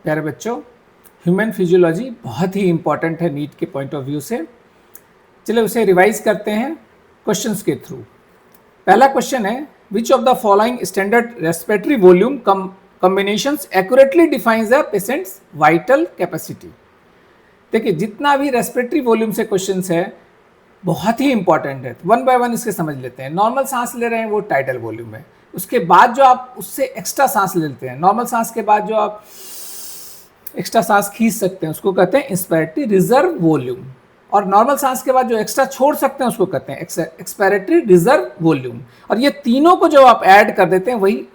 प्यारे बच्चों, human physiology बहुत ही इंपॉर्टेंट है नीट के पॉइंट ऑफ व्यू से। चलिए उसे रिवाइज करते हैं क्वेश्चंस के थ्रू। पहला क्वेश्चन है, which of the following standard respiratory volume combinations accurately defines the patients vital capacity. देखिए, जितना भी रेस्पिरेटरी वॉल्यूम से क्वेश्चंस है बहुत ही इंपॉर्टेंट है। वन बाय वन इसके समझ लेते हैं। नॉर्मल सांस ले रहे हैं वो टाइडल वॉल्यूम है। उसके बाद जो आप उससे एक्स्ट्रा सांस लेते हैं, नॉर्मल सांस के बाद जो आप एक्स्ट्रा सांस खींच सकते हैं उसको कहते हैं इंस्पायरेटरी रिजर्व वॉल्यूम, और नॉर्मल सांस के बाद जो एक्स्ट्रा छोड़ सकते हैं उसको कहते हैं एक्सपायरेटरी रिजर्व वॉल्यूम। और ये तीनों को जो आप ऐड कर देते हैं वही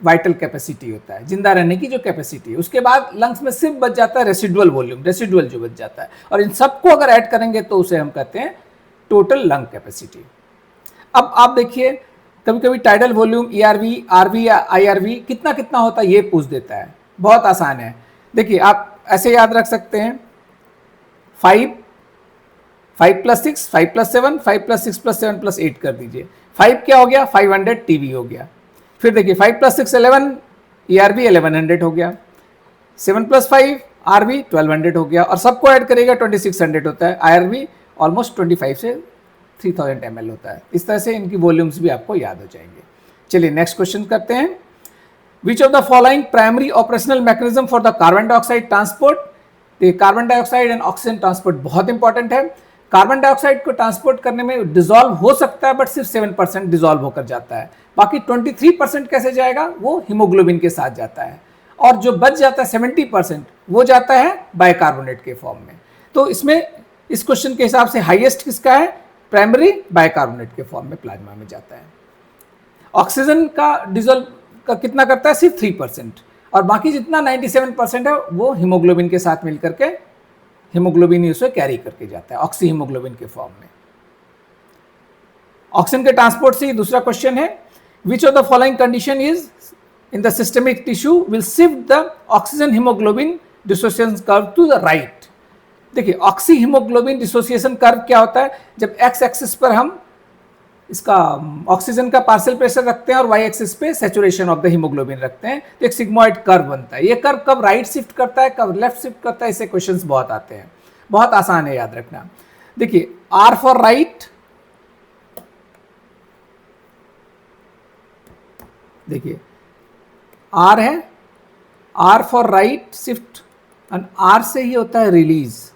वाइटल कैपेसिटी होता है, जिंदा रहने की जो कैपेसिटी है। उसके बाद लंग्स में सिर्फ बच जाता है रेसिडुअल वॉल्यूम, रेसिडुअल जो बच जाता है, और इन सबको अगर ऐड करेंगे तो उसे हम कहते हैं टोटल लंग कैपेसिटी। अब आप देखिए, कभी कभी टाइडल वॉल्यूम ERV, RV या IRV कितना कितना होता है ये पूछ देता है। बहुत आसान है, देखिए आप ऐसे याद रख सकते हैं, 5 + 6 5 + 7 5 + 6 + 7 + 8 कर दीजिए। 5 क्या हो गया? 500 TV हो गया। फिर देखिए 5 + 6 11 ERV 1100 हो गया। 7 + 5 RV 1200 हो गया, और सबको ऐड करेगा 2600 होता है। IRV ऑलमोस्ट 25 से 3000 ml होता है। इस तरह से इनकी वॉल्यूम्स भी आपको याद हो जाएंगे। चलिए नेक्स्ट क्वेश्चन करते हैं। विच of the following primary operational mechanism for the carbon dioxide transport. Carbon dioxide and oxygen transport बहुत इंपॉर्टेंट है। कार्बन डाइऑक्साइड को ट्रांसपोर्ट करने में डिसॉल्व हो सकता है, बट सिर्फ 7% डिसॉल्व होकर जाता है। बाकी 23% कैसे जाएगा? वो हीमोग्लोबिन के साथ जाता है, और जो बच जाता है 70% वो जाता है बाइकार्बोनेट के फॉर्म में। तो इसमें इस क्वेश्चन के हिसाब से हाईएस्ट किसका है? प्राइमरी बाइकार्बोनेट के फॉर्म में प्लाज्मा में जाता है। ऑक्सीजन का डिसॉल्व का कितना करता है? सिर्फ 3%, और बाकी जितना 97% है वो हीमोग्लोबिन के साथ मिलकर के हीमोग्लोबिन ही उसे कैरी करके जाता है ऑक्सी हीमोग्लोबिन के फॉर्म में। ऑक्सीजन के ट्रांसपोर्ट से ही दूसरा क्वेश्चन है, which of the following condition is in the systemic tissue will shift the oxygen haemoglobin dissociation curve to the right. देखिए, ऑक्सी हीमोग्लोबिन डिसोसिएशन कर्व क्या होता है? जब एक्स एक्सिस पर हम इसका ऑक्सीजन का पार्शियल प्रेशर रखते हैं और वाई एक्सिस पे सैचुरेशन ऑफ द हीमोग्लोबिन रखते हैं, तो एक सिग्मोइड कर्व बनता है। ये कर्व कब राइट शिफ्ट करता है, कब लेफ्ट शिफ्ट करता है, इससे क्वेश्चंस बहुत आते हैं। बहुत आसान है याद रखना। देखिए, R फॉर राइट, देखिए R है, R फॉर राइट शिफ्ट, और R से ही होता है रिलीज।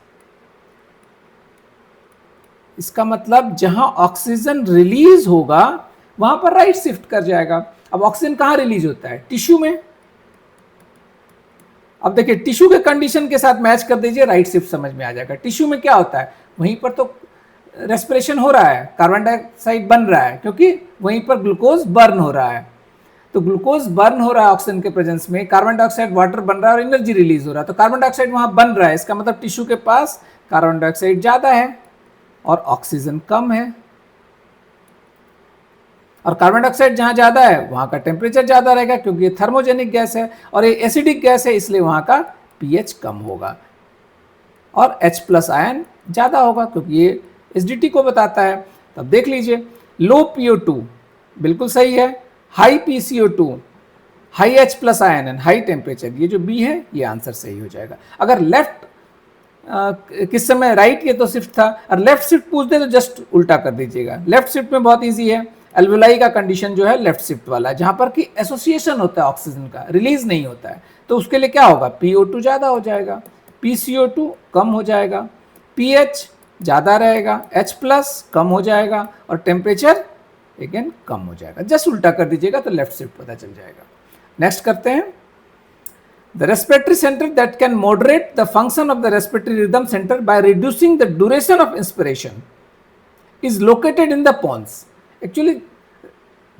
इसका मतलब जहां ऑक्सीजन रिलीज होगा वहां पर राइट शिफ्ट कर जाएगा। अब ऑक्सीजन कहां रिलीज होता है? टिश्यू में। अब देखिए, टिश्यू के कंडीशन के साथ मैच कर दीजिए, राइट शिफ्ट समझ में आ जाएगा। टिश्यू में क्या होता है? वहीं पर तो रेस्पिरेशन हो रहा है, कार्बन डाइऑक्साइड बन रहा है, क्योंकि वहीं पर ग्लूकोज बर्न हो रहा है। तो ग्लूकोज बर्न हो रहा है ऑक्सीजन के प्रेजेंस में, कार्बन डाइऑक्साइड वाटर बन रहा है और एनर्जी रिलीज हो रहा है। तो कार्बन डाइऑक्साइड वहां बन रहा है, इसका मतलब टिश्यू के पास कार्बन डाइऑक्साइड ज्यादा है और ऑक्सीजन कम है। और कार्बन डाइऑक्साइड जहां ज्यादा है वहां का टेम्परेचर ज्यादा रहेगा, क्योंकि ये थर्मोजेनिक गैस है और ये एसिडिक गैस है, इसलिए वहां का pH कम होगा। और H+ आयन ज्यादा होगा, क्योंकि ये एसिडिटी को बताता है। तब देख लीजिए, लो PO2 बिल्कुल सही है, high PCO2, high H+ ion and high temperature, ये जो B है ये आंसर सही हो जाएगा। अगर लेफ्ट किस समय राइट, ये तो शिफ्ट था, और लेफ्ट शिफ्ट पूछ दे तो जस्ट उल्टा कर दीजिएगा। लेफ्ट शिफ्ट में बहुत इजी है, एल्वुलाई का कंडीशन जो है लेफ्ट शिफ्ट वाला है, जहां पर कि एसोसिएशन होता है ऑक्सीजन का, रिलीज नहीं होता है। तो उसके लिए क्या होगा? PO2 ज्यादा हो जाएगा, PCO2 कम हो जाएगा, pH ज्यादा रहेगा, H+ कम हो जाएगा, और टेम्परेचर अगेन कम हो जाएगा। जस्ट उल्टा कर दीजिएगा तो लेफ्ट शिफ्ट पता चल जाएगा। नेक्स्ट करते हैं, the respiratory center that can moderate the function of the respiratory rhythm center by reducing the duration of inspiration is located in the pons। Actually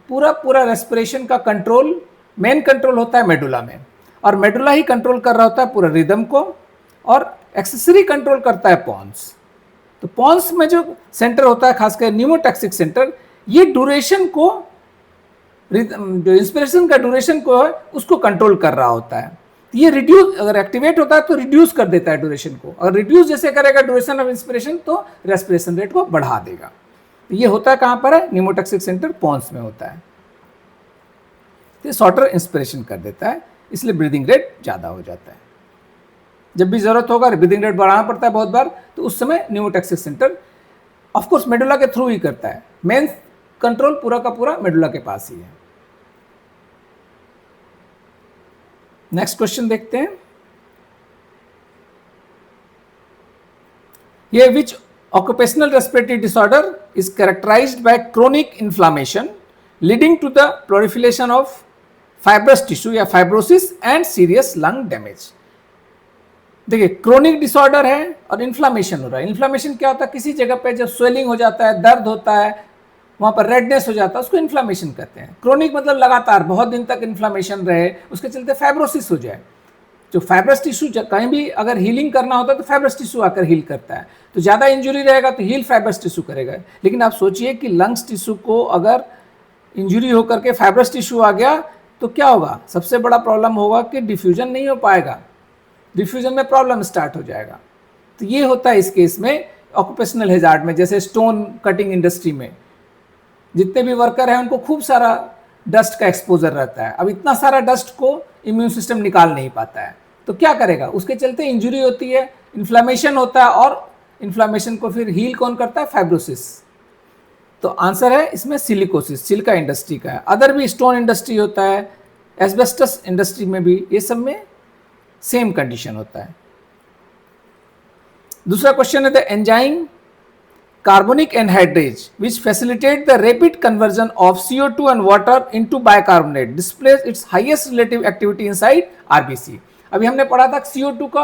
पूरा रेस्पिरेशन का कंट्रोल, मेन कंट्रोल होता है medulla में, और medulla ही control कर रहा होता है पूरा रिदम को, और एक्सेसरी कंट्रोल करता है पॉन्स। तो पॉन्स में जो सेंटर होता है, खासकर न्यूमोटैक्सिक सेंटर, ये ड्यूरेशन को, जो इंस्पिरेशन का ड्यूरेशन को है उसको कंट्रोल कर रहा होता है। ये रिड्यूस, अगर एक्टिवेट होता है तो रिड्यूस कर देता है ड्यूरेशन को। अगर रिड्यूस जैसे करेगा ड्यूरेशन ऑफ इंस्पिरेशन, तो रेस्पिरेशन रेट को बढ़ा देगा। तो ये होता है कहां पर है? न्यूमोटैक्सिक सेंटर पॉन्स में होता है। तो शॉर्टर इंस्पिरेशन कर देता है, इसलिए ब्रीदिंग रेट ज्यादा हो जाता है। जब भी जरूरत होगा ब्रीदिंग रेट बढ़ाना पड़ता है बहुत बार, तो उस समय न्यूमोटैक्सिस सेंटर ऑफकोर्स मेडुला के थ्रू ही करता है। मेन कंट्रोल पूरा का पूरा मेडुला के पास ही है। नेक्स्ट क्वेश्चन देखते हैं। ये विच occupational respiratory disorder is characterized by chronic inflammation leading to the proliferation of fibrous tissue या fibrosis and serious lung damage। देखिए क्रोनिक डिसऑर्डर है और इन्फ्लामेशन हो रहा है। इन्फ्लामेशन क्या होता है, किसी जगह पे जब स्वेलिंग हो जाता है, दर्द होता है, वहां पर रेडनेस हो जाता है, उसको इन्फ्लामेशन कहते हैं। क्रोनिक मतलब लगातार बहुत दिन तक इन्फ्लामेशन रहे, उसके चलते फाइब्रोसिस हो जाए। जो फाइब्रस टिश्यू कहीं भी अगर हीलिंग करना होता है तो फाइब्रस टिश्यू आकर हील करता है। तो ज़्यादा इंजुरी रहेगा तो हील फाइब्रस टिश्यू करेगा। लेकिन आप सोचिए कि लंग्स टिश्यू को अगर इंजुरी होकर के फाइब्रस टिश्यू आ गया तो क्या होगा, सबसे बड़ा प्रॉब्लम होगा कि डिफ्यूजन नहीं हो पाएगा, डिफ्यूजन में प्रॉब्लम स्टार्ट हो जाएगा। तो ये होता है इस केस में ऑक्यूपेशनल हैजार्ड में। जैसे स्टोन कटिंग इंडस्ट्री में जितने भी वर्कर हैं उनको खूब सारा डस्ट का एक्सपोजर रहता है। अब इतना सारा डस्ट को इम्यून सिस्टम निकाल नहीं पाता है, तो क्या करेगा, उसके चलते इंजुरी होती है, इन्फ्लामेशन होता है, और इन्फ्लामेशन को फिर हील कौन करता है, फाइब्रोसिस। तो आंसर है इसमें सिलिकोसिस, सिलिका इंडस्ट्री का है। अदर भी स्टोन इंडस्ट्री होता है, एस्बेस्टस इंडस्ट्री में भी, ये सब में सेम कंडीशन होता है। दूसरा क्वेश्चन है the enzyme carbonic anhydrase which facilitate the rapid conversion of CO2 and water into bicarbonate displays its highest relative activity inside RBC। अभी हमने पढ़ा था CO2 का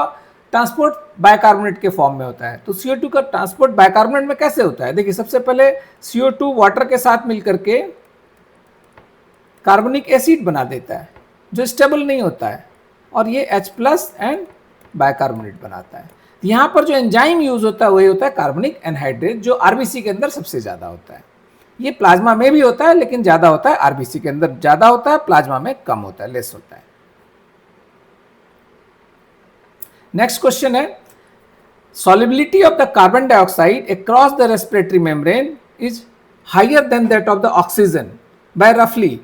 ट्रांसपोर्ट बाइकार्बोनेट के फॉर्म में होता है। तो CO2 का ट्रांसपोर्ट बाइकार्बोनेट में कैसे होता है, देखिए सबसे पहले CO2 वाटर के साथ मिलकर के कार्बोनिक एसिड बना देता है जो स्टेबल नहीं होता है, और ये H+ एंड बाइकार्बोनेट बनाता है। यहाँ पर जो एंजाइम यूज होता है वही होता है कार्बनिक एनहाइड्रेट, जो आरबीसी के अंदर सबसे ज्यादा होता है। ये प्लाज्मा में भी होता है लेकिन ज्यादा होता है आरबीसी के अंदर, ज्यादा होता है, प्लाज्मा में कम होता है, लेस होता है। नेक्स्ट क्वेश्चन है solubility of the carbon dioxide across the respiratory membrane is higher than that of the oxygen by roughly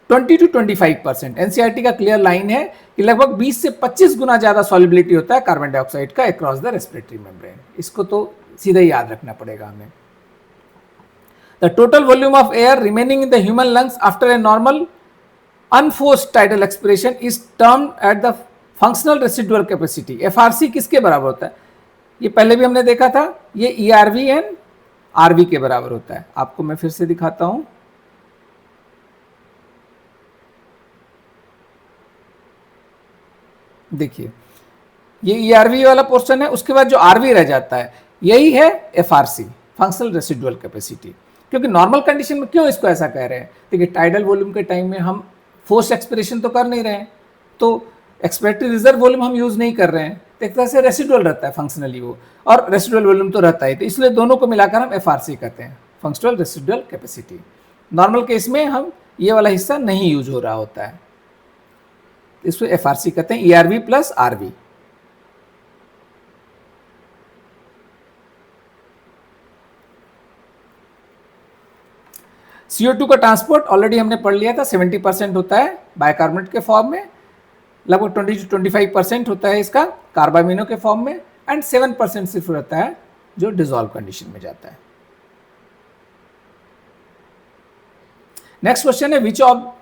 20 to 25%। NCERT का क्लियर लाइन है कि लगभग 20 से 25 गुना ज्यादा सॉलिबिलिटी होता है कार्बन डाइऑक्साइड का अक्रॉस द रेस्पिरेटरी मेम्ब्रेन। इसको तो सीधा ही याद रखना पड़ेगा हमें। The total volume of air remaining in the human lungs after a normal unforced tidal expiration is termed at the functional residual capacity. FRC किसके बराबर होता है, ये पहले भी हमने देखा था, ये ईआरवी एंड आरवी के बराबर होता है। आपको मैं फिर से दिखाता हूं, देखिए ये ईआरवी वाला पोर्शन है, उसके बाद जो आरवी रह जाता है यही है एफआरसी, फंक्शनल रेसिडुअल कैपेसिटी। क्योंकि नॉर्मल कंडीशन में क्यों इसको ऐसा कह रहे हैं, देखिए टाइडल वॉल्यूम के टाइम में हम फोर्स एक्सपिरेशन तो कर नहीं रहे हैं, तो एक्सपेक्टेड रिजर्व वॉल्यूम हम यूज नहीं कर रहे हैं, तो एक तरह से रेसिडुअल रहता है फंक्शनली वो, और रेसिडुअल वॉल्यूम तो रहता है, तो इसलिए दोनों को मिलाकर हम एफआरसी कहते हैं, functional residual capacity. Normal case में हम ये वाला हिस्सा नहीं यूज हो रहा होता है, इसको एफआरसी कहते हैं, ईआरवी प्लस आरवी। CO2 का ट्रांसपोर्ट ऑलरेडी हमने पढ़ लिया था, 70% होता है बाइकार्बोनेट के फॉर्म में, लगभग 20 to 25% होता है इसका कार्बामिनो के फॉर्म में, एंड 7% सिर्फ रहता है जो डिसॉल्व कंडीशन में जाता है। नेक्स्ट क्वेश्चन है which of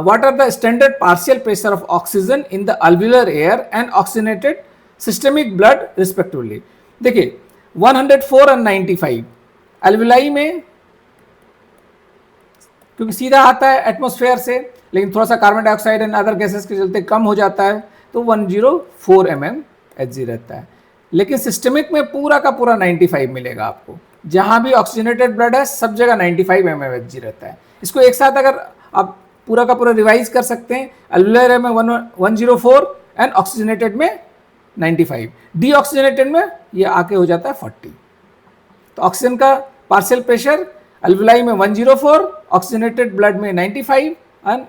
what are the standard partial pressure of oxygen in the alveolar air and oxygenated systemic blood respectively। देखिए 104 और 95 alveoli में, क्योंकि सीधा आता है एटमॉस्फेयर से, लेकिन थोड़ा सा carbon dioxide and other gases के चलते कम हो जाता है, तो 104 mmHg रहता है। लेकिन सिस्टमिक में पूरा का पूरा 95 मिलेगा आपको, जहां भी ऑक्सीजनेटेड ब्लड है सब जगह 95 mmHg रहता है। इसको एक साथ अगर आप पूरा का पूरा रिवाइज कर सकते हैं, अल्वेलर में 104 एंड ऑक्सीजनेटेड में 95, डीऑक्सीजनेटेड में ये आके हो जाता है 40। तो ऑक्सीजन का पार्शियल प्रेशर अल्वेलाई में 104, ऑक्सीजनेटेड ब्लड में 95 एंड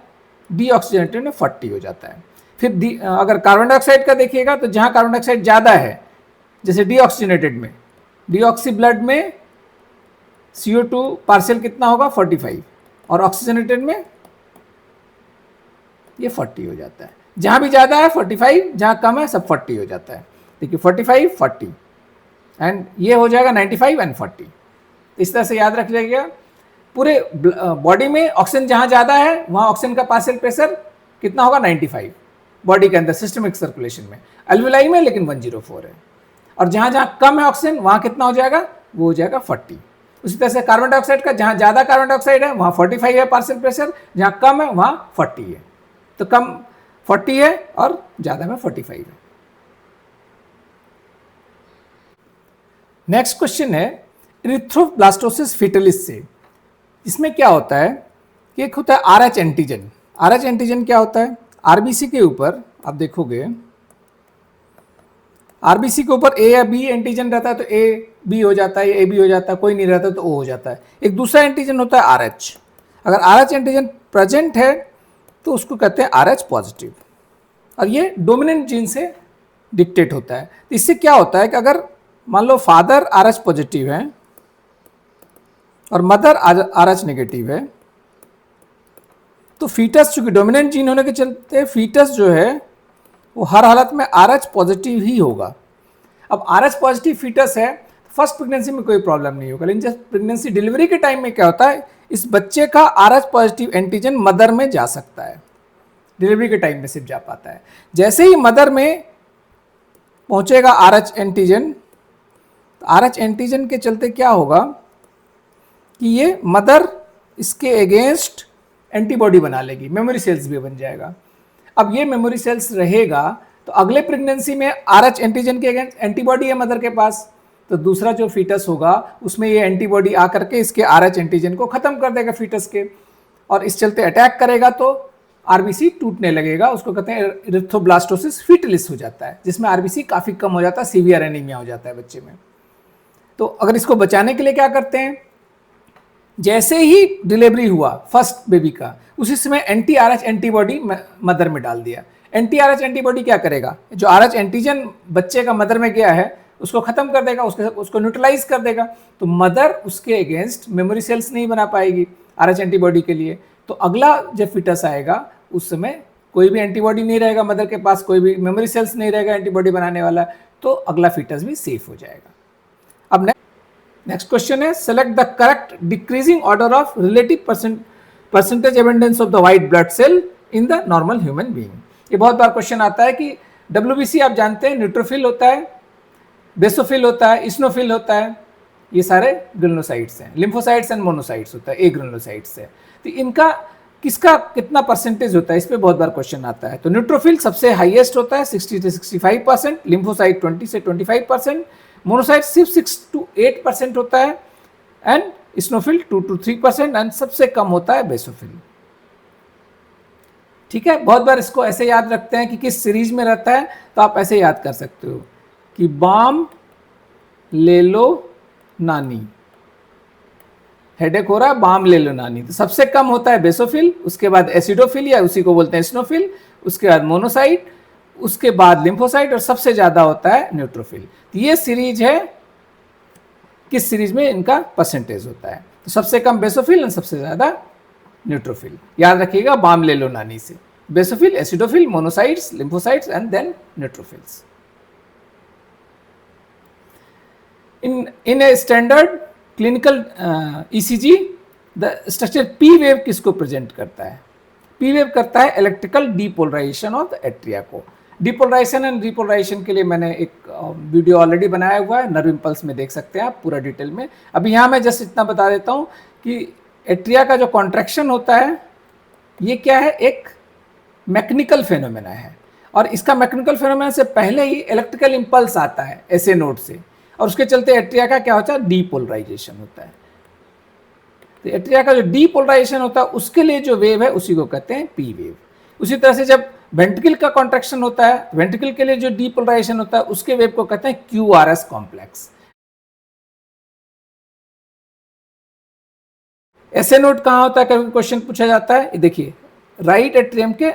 डीऑक्सीजनेटेड में 40 हो जाता है। फिर अगर कार्बन डाइऑक्साइड का देखिएगा तो जहां कार्बन डाइऑक्साइड ज़्यादा है, जैसे डीऑक्सीजनेटेड में, डीऑक्सी ब्लड में CO2 पार्शियल कितना होगा 45, और ऑक्सीजनेटेड में ये 40 हो जाता है। जहाँ भी ज़्यादा है 45, जहाँ कम है सब 40 हो जाता है। देखिए 45 40 एंड ये हो जाएगा 95 एंड 40। इस तरह से याद रख लीजिएगा। पूरे बॉडी में ऑक्सीजन जहाँ ज़्यादा है वहाँ ऑक्सीजन का पार्शियल प्रेशर कितना होगा 95 बॉडी के अंदर सिस्टमिक सर्कुलेशन में। अल्विलाई में लेकिन 104 है। और जहाँ जहाँ कम है ऑक्सीजन वहाँ कितना हो जाएगा, वो हो जाएगा 40। उसी तरह से कार्बन डाइऑक्साइड का जहाँ ज़्यादा कार्बन डाइऑक्साइड है वहाँ 45 है पार्शियल प्रेशर, जहाँ कम है वहाँ 40 है। तो कम 40 है और ज़्यादा में 45 है। नेक्स्ट क्वेश्चन है इरिथ्रोब्लास्टोसिस फीटलिस से। इसमें क्या होता है कि एक होता है RH एंटीजन। RH एंटीजन क्या होता है, आरबीसी के ऊपर आप देखोगे आरबीसी के ऊपर ए या बी एंटीजन रहता है तो ए बी हो जाता है, ए बी हो जाता है, कोई नहीं रहता तो ओ हो जाता है। एक दूसरा एंटीजन होता है RH। अगर RH एंटीजन प्रेजेंट है तो उसको कहते हैं RH पॉजिटिव, और ये डोमिनेंट जीन से डिक्टेट होता है। तो इससे क्या होता है कि अगर मान लो फादर RH पॉजिटिव है और मदर RH नेगेटिव है, तो फीटस चूंकि डोमिनेंट जीन होने के चलते फीटस जो है वो हर हालत में RH पॉजिटिव ही होगा। अब RH पॉजिटिव फीटस है, फर्स्ट प्रेगनेंसी में कोई प्रॉब्लम नहीं होगा, लेकिन जब प्रेगनेंसी डिलीवरी के टाइम में क्या होता है, इस बच्चे का RH पॉजिटिव एंटीजन मदर में जा सकता है, डिलीवरी के टाइम में सिर्फ जा पाता है। जैसे ही मदर में पहुंचेगा RH एंटीजन, तो RH एंटीजन के चलते क्या होगा कि ये मदर इसके अगेंस्ट एंटीबॉडी बना लेगी, मेमोरी सेल्स भी बन जाएगा। अब ये मेमोरी सेल्स रहेगा तो अगले प्रेगनेंसी में RH एंटीजन के अगेंस्ट एंटीबॉडी है मदर के पास, तो दूसरा जो फीटस होगा उसमें ये एंटीबॉडी आकर के इसके RH एंटीजन को खत्म कर देगा फीटस के, और इस चलते अटैक करेगा तो आरबीसी टूटने लगेगा। उसको कहते हैं इरिथ्रोब्लास्टोसिस फीटलिस हो जाता है, जिसमें आरबीसी काफ़ी कम हो जाता है, सीवियर एनीमिया हो जाता है बच्चे में। तो अगर इसको बचाने के लिए क्या करते हैं, जैसे ही डिलीवरी हुआ फर्स्ट बेबी का, उसी समय एंटी RH एंटीबॉडी मदर में डाल दिया। एंटी RH एंटीबॉडी क्या करेगा, जो RH एंटीजन बच्चे का मदर में गया है उसको खत्म कर देगा, उसको न्यूट्रलाइज कर देगा। तो मदर उसके अगेंस्ट मेमोरी सेल्स नहीं बना पाएगी RH एंटीबॉडी के लिए। तो अगला जब फिटस आएगा उस समय कोई भी एंटीबॉडी नहीं रहेगा मदर के पास, कोई भी मेमोरी सेल्स नहीं रहेगा एंटीबॉडी बनाने वाला, तो अगला फिटस भी सेफ हो जाएगा। अब नेक्स्ट क्वेश्चन है, select the correct decreasing order of relative percentage abundance of the white blood cell in the normal human being. ये बहुत बार क्वेश्चन आता है कि WBC आप जानते हैं न्यूट्रोफिल होता है, बेसोफिल होता है, इस्नोफिल होता है, ये सारे ग्रेनुलोसाइट्स हैं। लिम्फोसाइट्स एंड मोनोसाइट्स होता है, ए ग्रेनुलोसाइट्स है। तो इनका किसका कितना परसेंटेज होता है, इस पर बहुत बार क्वेश्चन आता है। तो न्यूट्रोफिल सबसे हाईएस्ट होता है 60 से 65%, लिम्फोसाइट 20 से 25%, मोनोसाइट सिर्फ 6 to 8% होता है, एंड स्नोफिल 2 to 3%, एंड सबसे कम होता है बेसोफिल। ठीक है, बहुत बार इसको ऐसे याद रखते हैं कि किस सीरीज में रहता है, तो आप ऐसे याद कर सकते हो कि बाम ले लो नानी, हेडेक हो रहा है बाम ले लो नानी। तो सबसे कम होता है बेसोफिल, उसके बाद एसिडोफिल या उसी को बोलते हैं स्नोफिल, उसके बाद मोनोसाइट, उसके बाद लिम्फोसाइट, और सबसे ज्यादा होता है न्यूट्रोफिल। तो ये सीरीज है, किस सीरीज में इनका परसेंटेज होता है। तो सबसे कम बेसोफिल और सबसे ज्यादा न्यूट्रोफिल। याद रखिएगा बाम ले लो नानी से, basophil, acidophil, monocytes, lymphocytes and then neutrophils. In a standard clinical ECG the structure P wave किसको प्रेजेंट करता है, P वेव करता है electrical depolarisation of the atria को। डीपोलराइजेशन एंड रिपोलराइजेशन के लिए मैंने एक वीडियो ऑलरेडी बनाया हुआ है, नर्व इम्पल्स में देख सकते हैं आप पूरा डिटेल में। अभी यहाँ मैं जस्ट इतना बता देता हूँ कि एट्रिया का जो कॉन्ट्रैक्शन होता है ये क्या है, एक मैकेनिकल फेनोमेना है, और इसका मैकेनिकल फेनोमेना से पहले ही इलेक्ट्रिकल इम्पल्स आता है ऐसे नोड से, और उसके चलते एट्रिया का क्या होता है, डीपोलराइजेशन होता है। तो एट्रिया का जो डीपोलराइजेशन होता है उसके लिए जो वेव है उसी को कहते हैं P वेव। उसी तरह से जब वेंट्रिकल का कॉन्ट्रैक्शन होता है, वेंट्रिकल के लिए जो डीपोलराइजेशन होता है उसके वेव को कहते हैं QRS कॉम्प्लेक्स। ऐसे नोड कहाँ होता है, कभी क्वेश्चन पूछा जाता है, देखिए राइट एट्रियम के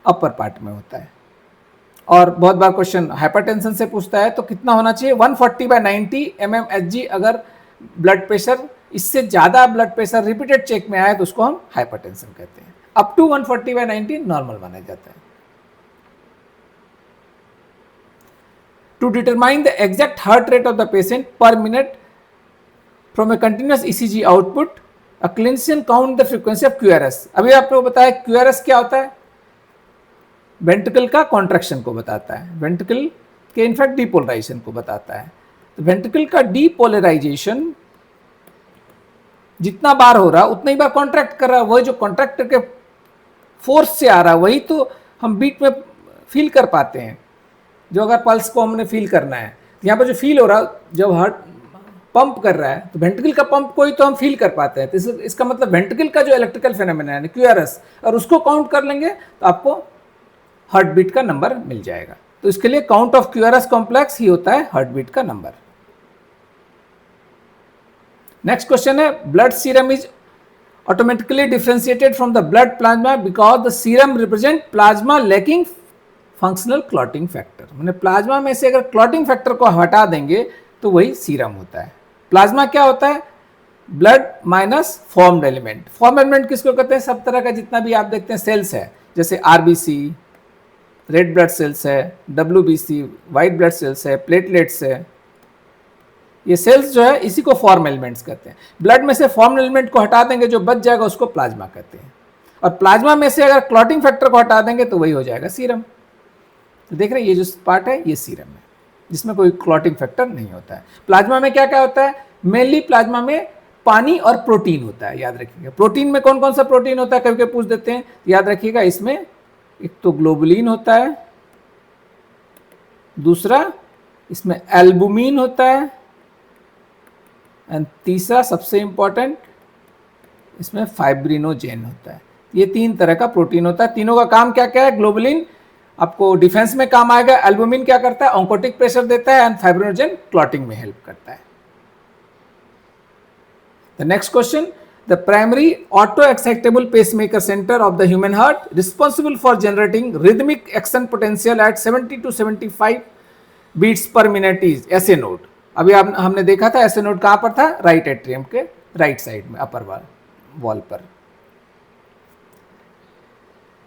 अपर पार्ट में होता है। और बहुत बार क्वेश्चन हाइपरटेंशन से पूछता है, तो कितना होना चाहिए, 140/90 mmHg। अगर ब्लड प्रेशर इससे ज्यादा ब्लड प्रेशर रिपीटेड चेक में आए तो उसको हम हाइपरटेंशन कहते हैं। अप टू 140/90 नॉर्मल माना जाता है। To determine the exact heart rate of the patient per minute from a continuous ECG output, a clinician count the frequency of QRS. अभी आपको बताया क्यूआरएस क्या होता है, वेंट्रिकल का कॉन्ट्रैक्शन को बताता है, वेंट्रिकल के इनफैक्ट डीपोलराइजेशन को बताता है। तो वेंट्रिकल का डीपोलराइजेशन जितना बार हो रहा उतना ही बार कॉन्ट्रैक्ट कर रहा है, वही जो कॉन्ट्रैक्टर के फोर्स से आ रहा है वही तो हम बीट में फील कर पाते हैं। जो अगर पल्स को हमने फील करना है, यहाँ पर जो फील हो रहा जब हार्ट पंप कर रहा है तो वेंट्रिकल का पंप को ही तो हम फील कर पाते हैं। तो इसका मतलब वेंट्रिकल का जो इलेक्ट्रिकल फेनोमेना है क्यूआरएस, और उसको काउंट कर लेंगे तो आपको हार्ट बीट का नंबर मिल जाएगा। तो इसके लिए काउंट ऑफ क्यूआरएस कॉम्प्लेक्स ही होता है हार्ट बीट का नंबर। नेक्स्ट क्वेश्चन है, blood serum is automatically differentiated from the blood plasma because the serum represent plasma lacking functional clotting factor. मैंने प्लाज्मा में से अगर क्लॉटिंग फैक्टर को हटा देंगे तो वही सीरम होता है। प्लाज्मा क्या होता है, blood minus formed element. Form element किसको कहते हैं, सब तरह का जितना भी आप देखते हैं सेल्स है, जैसे आरबीसी रेड ब्लड सेल्स है, डब्ल्यूबीसी व्हाइट ब्लड सेल्स है, प्लेटलेट्स है, ये सेल्स जो है इसी को फॉर्म एलिमेंट्स कहते हैं। ब्लड में से फॉर्म एलिमेंट को हटा देंगे जो बच जाएगा उसको प्लाज्मा कहते हैं, और प्लाज्मा में से अगर क्लॉटिंग फैक्टर को हटा देंगे तो वही हो जाएगा सीरम। तो देख रहे हैं ये जो पार्ट है ये सीरम है जिसमें कोई क्लॉटिंग फैक्टर नहीं होता है। प्लाज्मा में क्या क्या होता है, मेनली प्लाज्मा में पानी और प्रोटीन होता है, याद रखिएगा। प्रोटीन में कौन कौन सा प्रोटीन होता है कभी कभी पूछ देते हैं, याद रखिएगा इसमें एक तो ग्लोबुलिन होता है, दूसरा इसमें एल्बुमिन होता है, एंड तीसरा सबसे इंपॉर्टेंट इसमें फाइब्रिनोजेन होता है। ये तीन तरह का प्रोटीन होता है। तीनों का काम क्या क्या है, ग्लोबुलिन आपको डिफेंस में काम आएगा, एल्बुमिन क्या करता है, ऑन्कोटिक प्रेशर देता है, एंड फाइब्रिनोजेन क्लॉटिंग में हेल्प करता है। The next question, the primary auto excitable pacemaker centre of the human heart responsible for generating rhythmic action potential at 70 to 75 beats per minute is SA node. अभी हमने देखा था SA node कहां पर था, राइट एट्रियम के right side में upper wall पर।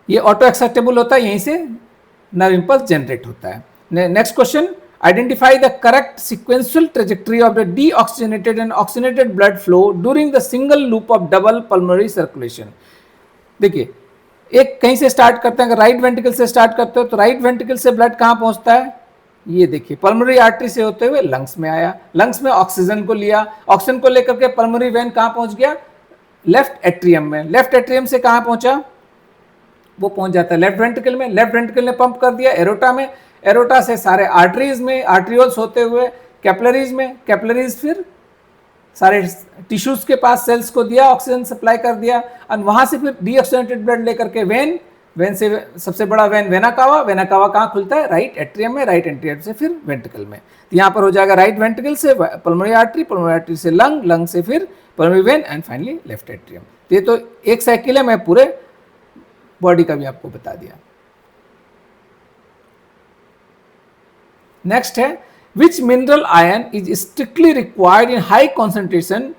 ये ऑटो एक्साइटेबल होता है, यहीं से नर्व इंपल्स जनरेट होता है। Next question, identify the correct sequential trajectory of the deoxygenated and oxygenated blood flow during the single loop of double pulmonary circulation. देखिए एक कहीं से स्टार्ट करते हैं, अगर राइट वेंट्रिकल से स्टार्ट करते हो तो राइट वेंट्रिकल से ब्लड कहां पहुंचता है, ये देखिए पल्मोनरी आर्टरी से होते हुए लंग्स में आया, लंग्स में ऑक्सीजन को लिया, ऑक्सीजन को लेकर के पल्मोनरी वेन कहां पहुंच गया, लेफ्ट एट्रियम में, लेफ्ट एट्रियम से कहां पहुंचा, वो पहुंच जाता है लेफ्ट वेंट्रिकल में, लेफ्ट वेंट्रिकल ने पंप कर दिया एरोटा में, एरोटा से सारे आर्टरीज में, आर्ट्रियोल्स होते हुए कैपिलरीज में, कैपिलरीज फिर सारे टिश्यूज के पास सेल्स को दिया, ऑक्सीजन सप्लाई कर दिया, और वहां से फिर डीऑक्सीजनेटेड ब्लड लेकर के वेन, वेन से सबसे बड़ा when vena cava, vena cava कहाँ खुलता है, राइट एट्रियम में, राइट एट्रियम से फिर वेंट्रिकल में। तो यहाँ पर हो जाएगा राइट वेंट्रिकल से पल्मोनरी आर्टरी से लंग, लंग से फिर pulmonary vein, and finally left atrium. तो ये तो एक साइकिल है, मैं पूरे बॉडी का भी आपको बता दिया। नेक्स्ट है, which mineral ion is strictly required in high concentration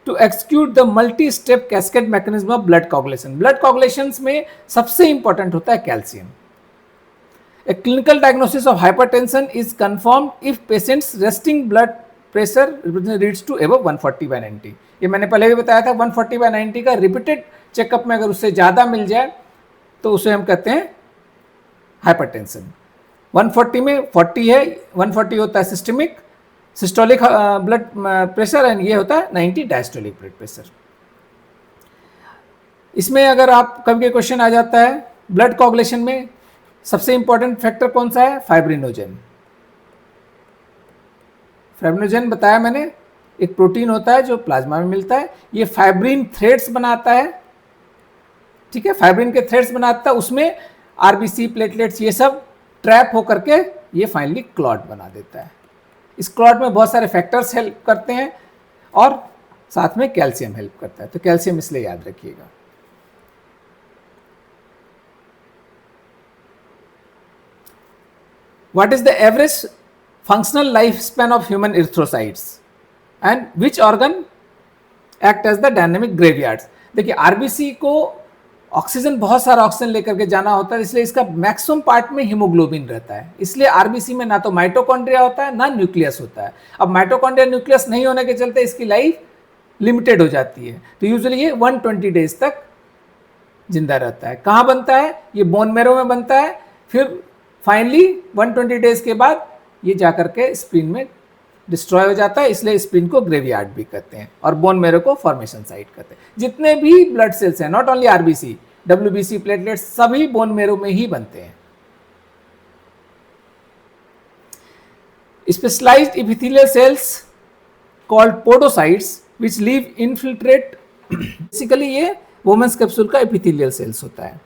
to execute the multi step cascade mechanism of blood coagulation. Blood coagulation में सबसे इंपॉर्टेंट होता है calcium. A clinical diagnosis of hypertension is confirmed if patients resting blood pressure reads to above 140/90। ये मैंने पहले भी बताया था, 140/90 का रिपीटेड चेकअप में अगर उससे ज़्यादा मिल जाए तो उसे हम कहते हैं हाइपरटेंशन। 140 में 40 है, 140 होता है systemic systolic blood pressure, and ये होता है 90 डायस्टोलिक ब्लड प्रेशर। इसमें अगर आप कभी क्वेश्चन आ जाता है ब्लड कोगुलेशन में सबसे इंपॉर्टेंट फैक्टर कौन सा है, फाइब्रिनोजेन। फाइब्रिनोजेन बताया मैंने, एक प्रोटीन होता है जो प्लाज्मा में मिलता है, ये फाइब्रिन थ्रेड्स बनाता है, ठीक है, फाइब्रिन के थ्रेड्स बनाता है, उसमें आरबीसी प्लेटलेट्स ये सब ट्रैप होकर के ये फाइनली क्लॉट बना देता है। इस क्लॉट में बहुत सारे फैक्टर्स हेल्प करते हैं और साथ में कैल्शियम हेल्प करता है, तो कैल्शियम इसलिए याद रखिएगा। What is the average functional life span of human erythrocytes and which organ act as the dynamic graveyards. देखिए आरबीसी को ऑक्सीजन, बहुत सारा ऑक्सीजन लेकर के जाना होता है, इसलिए इसका मैक्सिमम पार्ट में हीमोग्लोबिन रहता है। इसलिए आरबीसी में ना तो माइटोकॉन्ड्रिया होता है ना न्यूक्लियस होता है। अब माइटोकॉन्ड्रिया न्यूक्लियस नहीं होने के चलते इसकी लाइफ लिमिटेड हो जाती है। तो यूजुअली ये 120 डेज तक जिंदा रहता है। कहाँ बनता है? ये बोन मैरो में बनता है, फिर फाइनली 120 डेज के बाद ये जाकर के स्प्लीन में डिस्ट्रॉय हो जाता है, इसलिए स्प्लीन को ग्रेवयार्ड भी कहते हैं और बोन मैरो को फॉर्मेशन साइट कहते हैं। जितने भी ब्लड सेल्स हैं, not only RBC, WBC, platelets, सभी बोन मैरो में ही बनते हैं। Specialised epithelial cells called podocytes which leave infiltrate, basically ये वुमेन्स कैप्सूल का एपिथेलियल सेल्स होता है।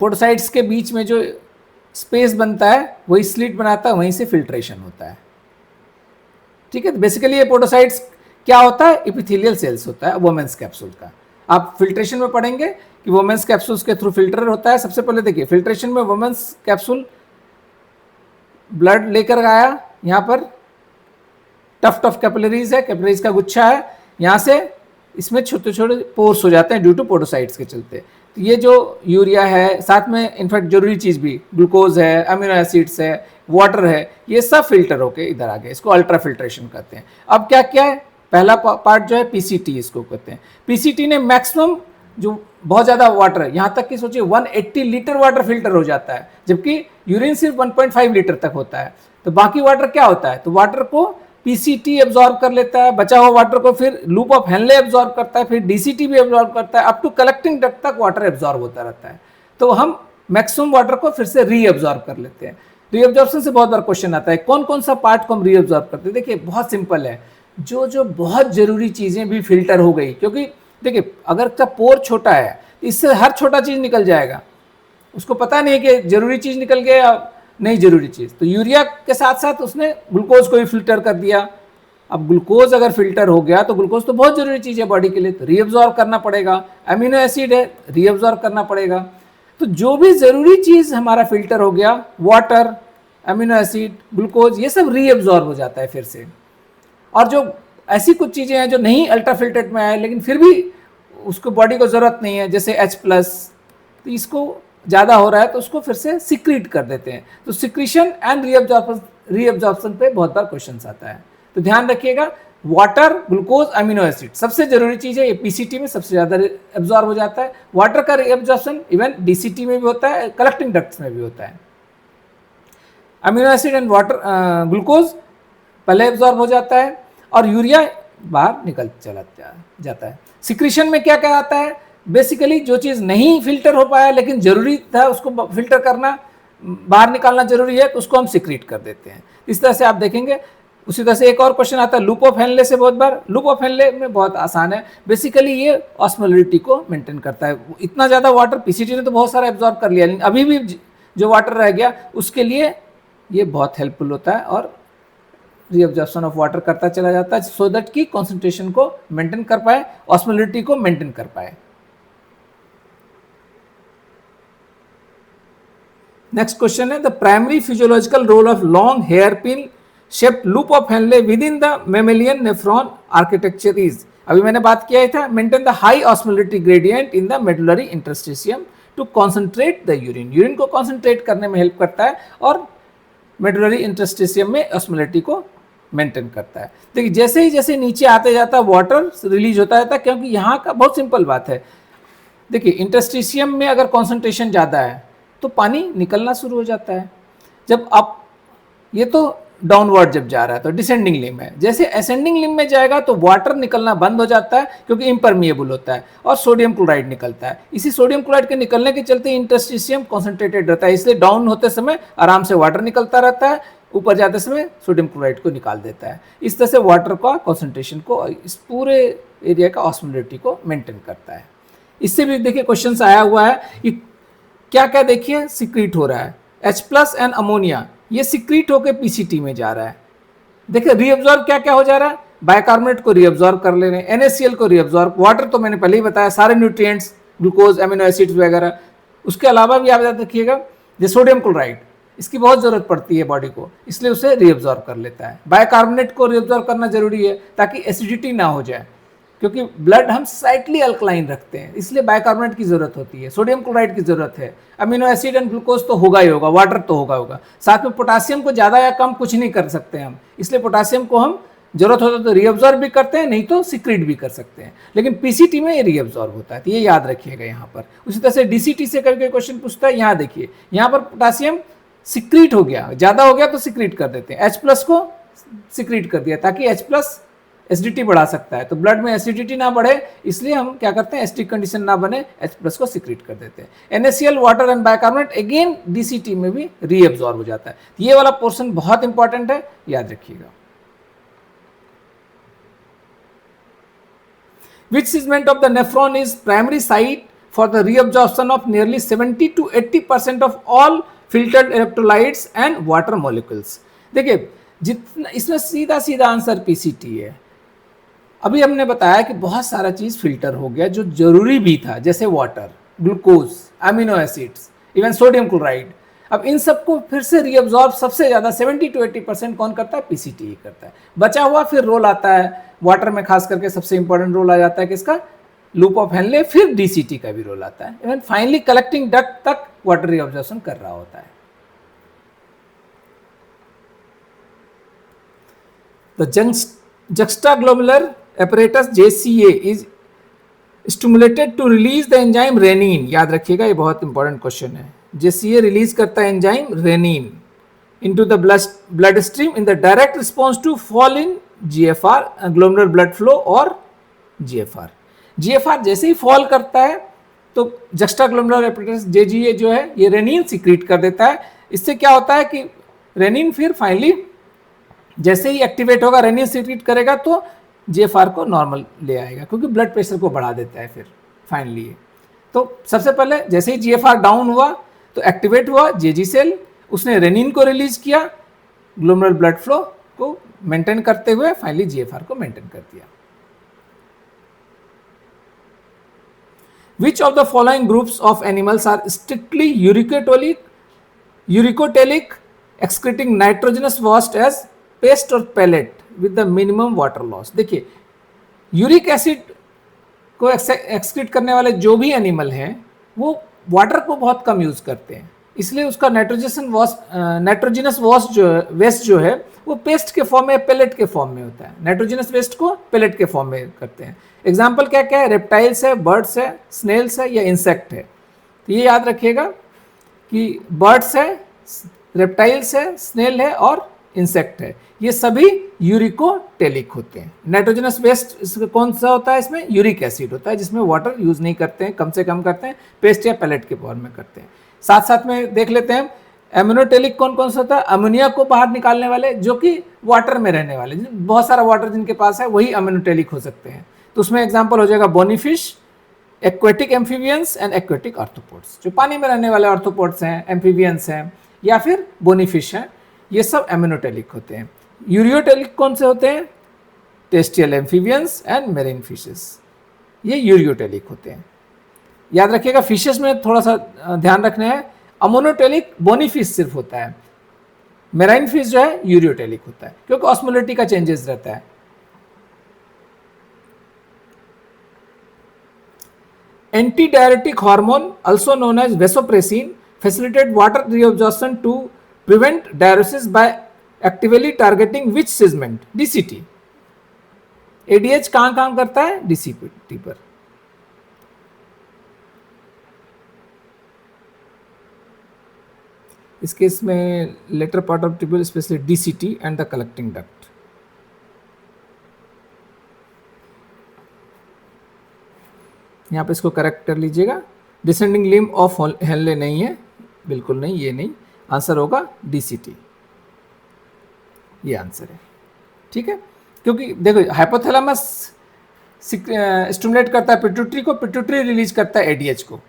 पोडोसाइट्स के बीच में जो स्पेस बनता है वही स्लिट बनाता है, वहीं से फिल्ट्रेशन होता है। ठीक है, तो बेसिकली ये पोडोसाइट्स क्या होता है? एपिथेलियल सेल्स होता है वुमेन्स कैप्सूल का। आप फिल्ट्रेशन में पढ़ेंगे कि वुमेन्स कैप्सूल्स के थ्रू फिल्टर होता है। सबसे पहले देखिए, फिल्ट्रेशन में वुमेन्स कैप्सूल ब्लड लेकर आया, यहाँ पर टफ कैपिलरीज है, कैपिलरीज का गुच्छा है, यहाँ से इसमें छोटे छोटे पोर्स हो जाते हैं ड्यू टू पोडोसाइट्स के चलते। तो ये जो यूरिया है, साथ में इनफैक्ट जरूरी चीज़ भी ग्लूकोज है, अमीनो एसिड्स है, वाटर है, ये सब फिल्टर होके इधर आ गए। इसको अल्ट्रा फिल्ट्रेशन कहते हैं। अब क्या क्या है? पहला पार्ट जो है पीसीटी, इसको कहते हैं। पीसीटी ने मैक्सिमम जो बहुत ज़्यादा वाटर है, यहाँ तक कि सोचिए 180 लीटर वाटर फिल्टर हो जाता है, जबकि यूरिन सिर्फ 1.5 लीटर तक होता है। तो बाकी वाटर क्या होता है? तो वाटर को पीसीटी एब्जॉर्ब कर लेता है, बचा हुआ वाटर को फिर लूप ऑफ हेनले एब्जॉर्ब करता है, फिर डीसीटी भी एब्जॉर्ब करता है, अप टू कलेक्टिंग डक्ट तक वाटर एब्जॉर्ब होता रहता है। तो हम मैक्सिमम वाटर को फिर से रीअब्जॉर्ब कर लेते हैं। रीअब्जॉर्प्शन से बहुत बार क्वेश्चन आता है, कौन कौन सा पार्ट को हम रीअब्जॉर्ब करते हैं? देखिए बहुत सिंपल है, जो बहुत जरूरी चीज़ें भी फिल्टर हो गई, क्योंकि देखिए अगर का पोर छोटा है इससे हर छोटा चीज़ निकल जाएगा, उसको पता नहीं है कि जरूरी चीज़ निकल गया या नहीं जरूरी चीज़। तो यूरिया के साथ साथ उसने ग्लूकोज को भी फिल्टर कर दिया। अब ग्लूकोज अगर फिल्टर हो गया तो ग्लूकोज तो बहुत जरूरी चीज़ है बॉडी के लिए, तो रीअब्जॉर्ब करना पड़ेगा। अमीनो एसिड है, रीअब्जॉर्ब करना पड़ेगा। तो जो भी ज़रूरी चीज़ हमारा फिल्टर हो गया, वाटर, अमीनो एसिड, ग्लूकोज, ये सब रीअब्जॉर्ब हो जाता है फिर से। और जो ऐसी कुछ चीज़ें हैं जो नहीं अल्ट्रा फिल्ट्रेट में आए लेकिन फिर भी उसको बॉडी को ज़रूरत नहीं है, जैसे H+, तो इसको ज़्यादा हो रहा है तो उसको फिर से सिक्रीट कर देते हैं। तो सिक्रीशन एंड रीअब्जॉर्प्शन पे बहुत बार क्वेश्चन आता है, तो ध्यान रखिएगा। वाटर, ग्लूकोज, अमीनो एसिड सबसे जरूरी चीज़ है, ये पीसीटी में सबसे ज़्यादा एब्जॉर्ब हो जाता है। वाटर का रीअब्जॉर्प्शन इवन डीसीटी में भी होता है, कलेक्टिंग डक्ट्स में भी होता है। Amino acid and water, glucose पहले एब्जॉर्ब हो जाता है और यूरिया बाहर निकल चला जाता है। सिक्रीशन में क्या क्या आता है? बेसिकली जो चीज़ नहीं फिल्टर हो पाया लेकिन जरूरी था उसको फिल्टर करना, बाहर निकालना जरूरी है, तो उसको हम सिक्रीट कर देते हैं। इस तरह से आप देखेंगे। उसी तरह से एक और क्वेश्चन आता है लूप ऑफ हेनले से। बहुत बार लूप ऑफ हेनले में बहुत आसान है, बेसिकली ये ऑस्मोलरिटी को मेंटेन करता है। इतना ज़्यादा वाटर पीसीटी ने तो बहुत सारा एब्जॉर्ब कर लिया, लेकिन अभी भी जो वाटर रह गया उसके लिए ये बहुत हेल्पफुल होता है और रीअब्जॉर्प्शन ऑफ वाटर करता चला जाता है, सो दैट की कॉन्सेंट्रेशन को मेंटेन कर पाए, ऑस्मोलरिटी को मेंटेन कर पाए। नेक्स्ट क्वेश्चन है the primary physiological role of long hairpin shaped loop of Henle within the mammalian nephron architecture is. अभी मैंने बात किया था, maintain the high osmolarity gradient in the medullary interstitium to concentrate the urine. Urine को concentrate करने में help करता है और मेडुलरी इंटरस्टिशियम में ऑस्मोलरिटी को मेंटेन करता है। देखिए जैसे ही नीचे आते जाता है वाटर रिलीज होता जाता है, क्योंकि यहाँ का बहुत सिंपल बात है। देखिए इंटरस्टिशियम में अगर कॉन्सेंट्रेशन ज़्यादा है तो पानी निकलना शुरू हो जाता है। जब आप ये तो डाउनवर्ड जब जा रहा है तो डिसेंडिंग लिम्ब है, जैसे असेंडिंग लिम्ब में जाएगा तो वाटर निकलना बंद हो जाता है क्योंकि इम्परमिएबल होता है और सोडियम क्लोराइड निकलता है। इसी सोडियम क्लोराइड के निकलने के चलते इंटरस्टिशियम कॉन्सेंट्रेटेड रहता है, इसलिए डाउन होते समय आराम से वाटर निकलता रहता है, ऊपर जाते समय सोडियम क्लोराइड को निकाल देता है। इस तरह से वाटर का कॉन्सेंट्रेशन को, इस पूरे एरिया का ऑस्मोलरिटी को मेंटेन करता है। इससे भी देखिए क्वेश्चन आया हुआ है कि क्या क्या देखिए सिक्रीट हो रहा है। H+ एंड अमोनिया ये सिक्रीट होकर पीसीटी में जा रहा है। देखिए रीअब्जॉर्ब क्या क्या हो जा रहा है, बाइकार्बोनेट को रीअब्जॉर्ब कर ले रहे हैं, NaCl को रीअब्जॉर्ब, वाटर तो मैंने पहले ही बताया, सारे न्यूट्रिएंट्स, ग्लूकोज, अमीनो एसिड्स वगैरह। उसके अलावा भी आप याद रखिएगा जो सोडियम क्लोराइड, इसकी बहुत ज़रूरत पड़ती है बॉडी को, इसलिए उसे रीअब्जॉर्ब कर लेता है। बाइकार्बोनेट को रीअब्जॉर्ब करना जरूरी है ताकि एसिडिटी ना हो जाए। क्योंकि ब्लड हम स्लाइटली अल्कलाइन रखते हैं, इसलिए बाइकार्बोनेट की जरूरत होती है, सोडियम क्लोराइड की जरूरत है, अमीनो एसिड एंड ग्लूकोज तो होगा ही होगा, वाटर तो होगा, साथ में पोटासियम को ज़्यादा या कम कुछ नहीं कर सकते हम, इसलिए पोटासियम को हम जरूरत होता तो रीअब्जॉर्ब भी करते हैं, नहीं तो सिक्रीट भी कर सकते हैं, लेकिन पीसीटी में ये रीअब्जॉर्ब होता है, तो ये याद रखिएगा यहाँ पर। उसी तरह से डीसीटी से कभी क्वेश्चन पूछता है, यहाँ देखिए यहाँ पर पोटासियम सिक्रीट हो गया, ज़्यादा हो गया तो सिक्रीट कर देते हैं, H+ को सिक्रीट कर दिया ताकि H+ एसिडिटी बढ़ा सकता है, तो ब्लड में एसिडिटी ना बढ़े इसलिए हम क्या करते हैं, एसिडिक कंडीशन ना बने, H+ को सिक्रीट कर देते हैं। NaCl water and bicarbonate again DCT में भी रीअब्जॉर्ब हो जाता है। ये वाला पोर्शन बहुत इंपॉर्टेंट है, याद रखिएगा। Which segment of the nephron is primary site for the reabsorption of nearly 70 to 80% of all filtered electrolytes and water molecules? देखिए जितना इसमें सीधा सीधा आंसर पीसीटी है। अभी हमने बताया कि बहुत सारा चीज फिल्टर हो गया जो जरूरी भी था, जैसे water, glucose, amino acids, even sodium chloride. अब इन सबको फिर से रीअब्जॉर्ब सबसे ज़्यादा 70 to 80% कौन करता है, पीसीटी ही करता है। बचा हुआ फिर रोल आता है वाटर में, खास करके सबसे इंपॉर्टेंट रोल आ जाता है किसका, लूप ऑफ हेनले, फिर डीसीटी का भी रोल आता है, इवन फाइनली कलेक्टिंग डक्ट तक वाटर रीअब्जॉर्प्शन कर रहा होता है। The juxtaglomerular apparatus JCA is stimulated to release the enzyme renin। याद रखिएगा, ये बहुत इंपॉर्टेंट क्वेश्चन है। JCA रिलीज करता है enzyme renin into the blood stream in the direct response to fall in GFR, glomerular blood flow और GFR। GFR जैसे ही fall करता है तो juxtaglomerular apparatus JGA जो है ये रेनिन सिक्रीट कर देता है। इससे क्या होता है कि रेनिन फिर फाइनली जैसे ही एक्टिवेट होगा, रेनिन सिक्रीट करेगा तो GFR को नॉर्मल ले आएगा, क्योंकि ब्लड प्रेशर को बढ़ा देता है फिर फाइनली। तो सबसे पहले जैसे ही GFR डाउन हुआ तो एक्टिवेट हुआ जेजी सेल, उसने रेनिन को रिलीज किया, ग्लोमेरुलर ब्लड फ्लो को मेंटेन करते हुए फाइनली GFR को मेंटेन कर दिया। Which of the following groups of animals are strictly uricotelic, excreting nitrogenous waste as paste और pellet with the minimum water loss? देखिए यूरिक एसिड को एक्सक्रीट करने वाले जो भी एनिमल हैं वो वाटर को बहुत कम यूज करते हैं, इसलिए उसका नाइट्रोजिनस वेस्ट जो है वो पेस्ट के फॉर्म में, पेलेट के फॉर्म में होता है। नाइट्रोजिनस वेस्ट को पेलेट के फॉर्म में करते हैं। एग्जाम्पल क्या क्या है, रेप्टाइल्स है, बर्ड्स है, स्नेल्स है या इंसेक्ट है। तो ये याद रखिएगा कि बर्ड्स है, रेप्टाइल्स है, स्नेल है और इंसेक्ट है, ये सभी यूरिकोटेलिक होते हैं। नाइट्रोजनस वेस्ट कौन सा होता है, इसमें यूरिक एसिड होता है, जिसमें वाटर यूज नहीं करते हैं, कम से कम करते हैं, पेस्ट या पैलेट के फॉर्म में करते हैं। साथ साथ में देख लेते हैं एमिनोटेलिक कौन कौन सा होता है, अमोनिया को बाहर निकालने वाले जो कि वाटर में रहने वाले, बहुत सारा वाटर जिनके पास है वही अमिनोटेलिक हो सकते हैं। तो उसमें एग्जाम्पल हो जाएगा bony fish, aquatic amphibians and aquatic arthropods, जो पानी में रहने वाले आर्थ्रोपोड्स हैं, एम्फीबियंस हैं या फिर बोनीफिश हैं, ये सब एमिनोटेलिक होते हैं। यूरियोटेलिक कौन से होते हैं, टेस्टियल एम्फीबियंस एंड मेरीन फिशेस, ये यूरियोटेलिक होते हैं। याद रखिएगा फिशेस में थोड़ा सा ध्यान रखना है, अमोनोटेलिक बोनीफिश सिर्फ होता है, मेराइन फिश जो है यूरियोटेलिक होता है, क्योंकि ऑस्मोलिटी का चेंजेस रहता है। Anti diuretic hormone also known as vasopressin facilitate water reabsorption to prevent diuresis by actively targeting which segment, DCT। ADH कहाँ काम करता है, DCT पर। इस केस में latter part of tubule specially DCT and the collecting duct. यहाँ पे इसको करेक्ट कर लीजिएगा, डिसेंडिंग लिम्ब ऑफ हेनले नहीं है, बिल्कुल नहीं, ये नहीं, आंसर होगा DCT, ये आंसर है। ठीक है, क्योंकि देखो हाइपोथैलेमस स्टिमुलेट करता है पिट्यूटरी को, पिट्यूटरी रिलीज करता है ADH को।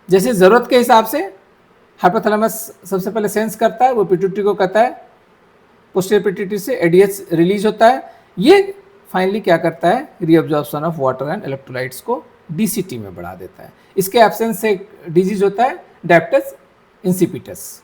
जैसे ज़रूरत के हिसाब से हाइपोथैलेमस सबसे पहले सेंस करता है, वो पिट्यूटरी को कहता है, पोस्टीरियर पिट्यूटरी से ADH रिलीज होता है, ये फाइनली क्या करता है, reabsorption of water and electrolytes को DCT में बढ़ा देता है। इसके एब्सेंस से डिजीज होता है डायबिटिस इंसिपिटस।